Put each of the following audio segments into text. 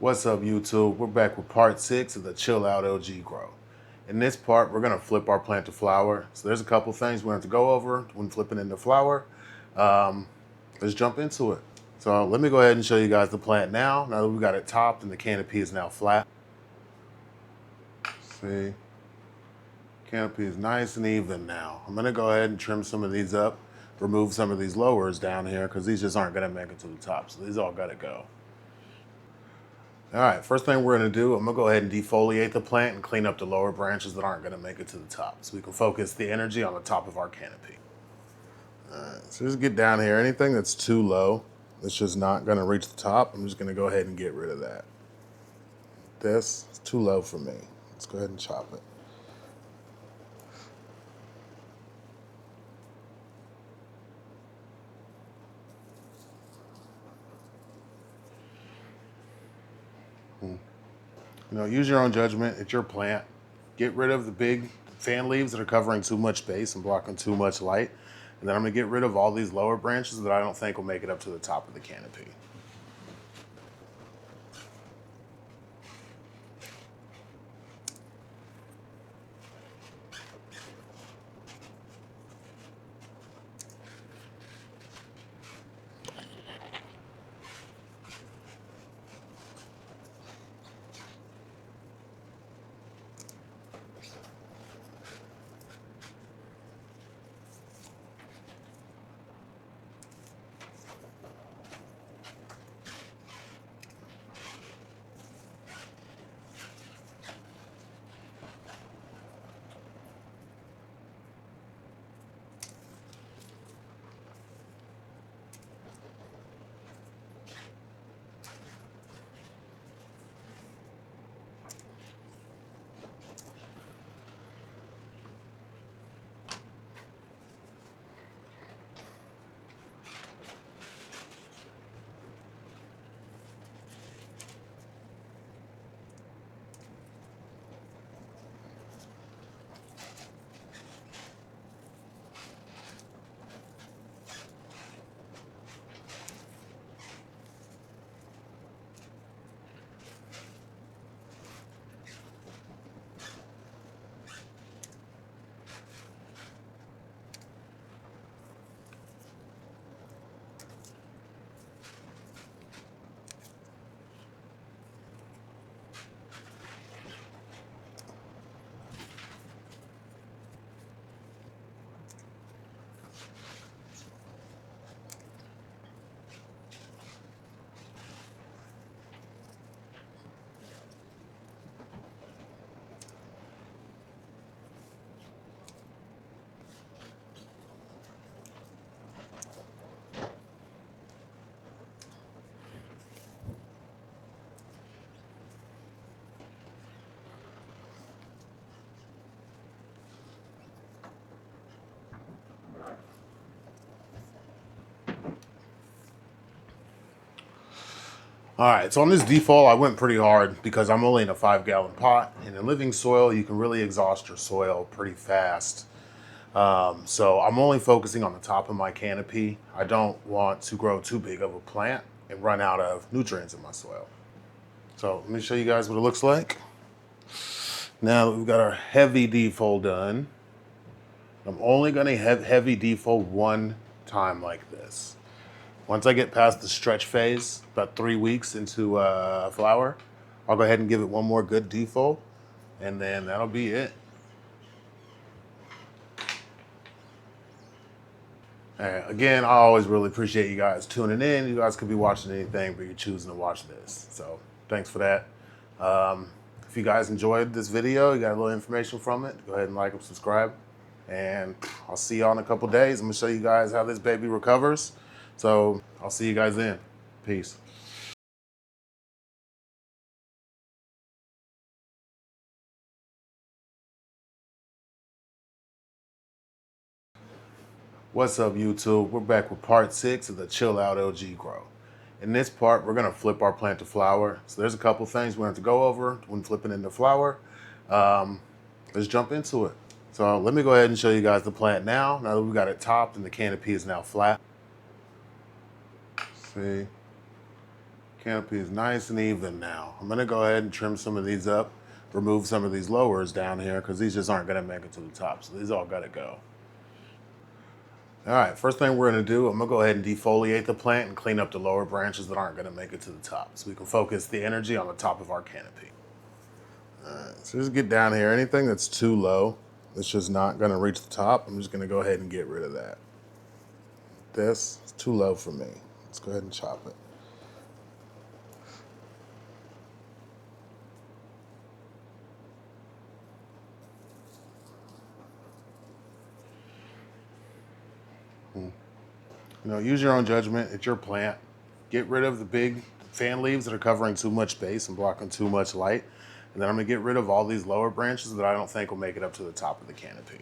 What's up, YouTube? We're back with part 6 of the Chill Out LG Grow. In this part, we're going to flip our plant to flower. So there's a couple things we have to go over when flipping into flower. Let's jump into it. So let me go ahead and show you guys the plant now. Now that we got it topped and the canopy is now flat. See, canopy is nice and even now. I'm going to go ahead and trim some of these up, remove some of these lowers down here because these just aren't going to make it to the top. So these all got to go. All right, first thing we're gonna do, I'm gonna go ahead and defoliate the plant and clean up the lower branches that aren't gonna make it to the top so we can focus the energy on the top of our canopy. All right, so just get down here. Anything that's too low, that's just not gonna reach the top, I'm just gonna go ahead and get rid of that. This is too low for me. Let's go ahead and chop it. You know, use your own judgment. It's your plant. Get rid of the big fan leaves that are covering too much space and blocking too much light. And then I'm gonna get rid of all these lower branches that I don't think will make it up to the top of the canopy. All right, so on this default, I went pretty hard because I'm only in a 5-gallon pot. And in living soil, you can really exhaust your soil pretty fast. So I'm only focusing on the top of my canopy. I don't want to grow too big of a plant and run out of nutrients in my soil. So let me show you guys what it looks like. Now that we've got our heavy defoliate done, I'm only gonna have heavy defoliate one time like this. Once I get past the stretch phase, about 3 weeks into flower, I'll go ahead and give it one more good defoliate, and then that'll be it. Again, I always really appreciate you guys tuning in. You guys could be watching anything, but you're choosing to watch this. So thanks for that. If you guys enjoyed this video, you got a little information from it, go ahead and like and subscribe. And I'll see y'all in a couple days. I'm gonna show you guys how this baby recovers. So I'll see you guys then. Peace. What's up, YouTube? We're back with part 6 of the Chill Out LG Grow. In this part, we're gonna flip our plant to flower. So there's a couple things we have to go over when flipping into flower. Let's jump into it. So let me go ahead and show you guys the plant now. Now that we got it topped and the canopy is now flat. See, Canopy is nice and even now. I'm gonna go ahead and trim some of these up, remove some of these lowers down here because these just aren't gonna make it to the top. So these all gotta go. All right, first thing we're gonna do, I'm gonna go ahead and defoliate the plant and clean up the lower branches that aren't gonna make it to the top so we can focus the energy on the top of our canopy. All right, so just get down here. Anything that's too low, that's just not gonna reach the top, I'm just gonna go ahead and get rid of that. This is too low for me. Let's go ahead and chop it. Use your own judgment. It's your plant. Get rid of the big fan leaves that are covering too much space and blocking too much light. And then I'm gonna get rid of all these lower branches that I don't think will make it up to the top of the canopy.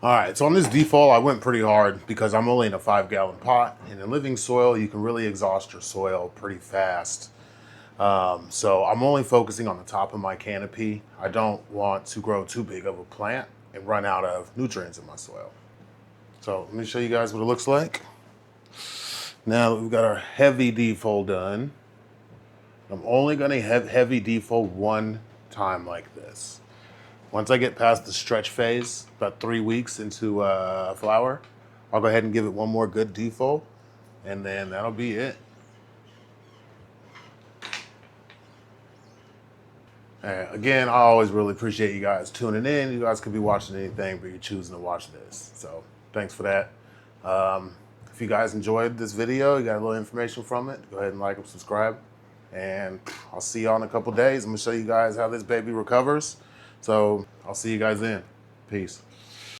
All right, so on this default, I went pretty hard because I'm only in a 5-gallon pot. And in living soil, you can really exhaust your soil pretty fast. So I'm only focusing on the top of my canopy. I don't want to grow too big of a plant and run out of nutrients in my soil. So let me show you guys what it looks like. Now that we've got our heavy defold done, I'm only gonna have heavy defold one time like this. Once I get past the stretch phase, about 3 weeks into flower, I'll go ahead and give it one more good defold, and then that'll be it. Again, I always really appreciate you guys tuning in. You guys could be watching anything, but you're choosing to watch this. So thanks for that. If you guys enjoyed this video, you got a little information from it, go ahead and like and subscribe. And I'll see y'all in a couple days. I'm gonna show you guys how this baby recovers. So I'll see you guys then. Peace.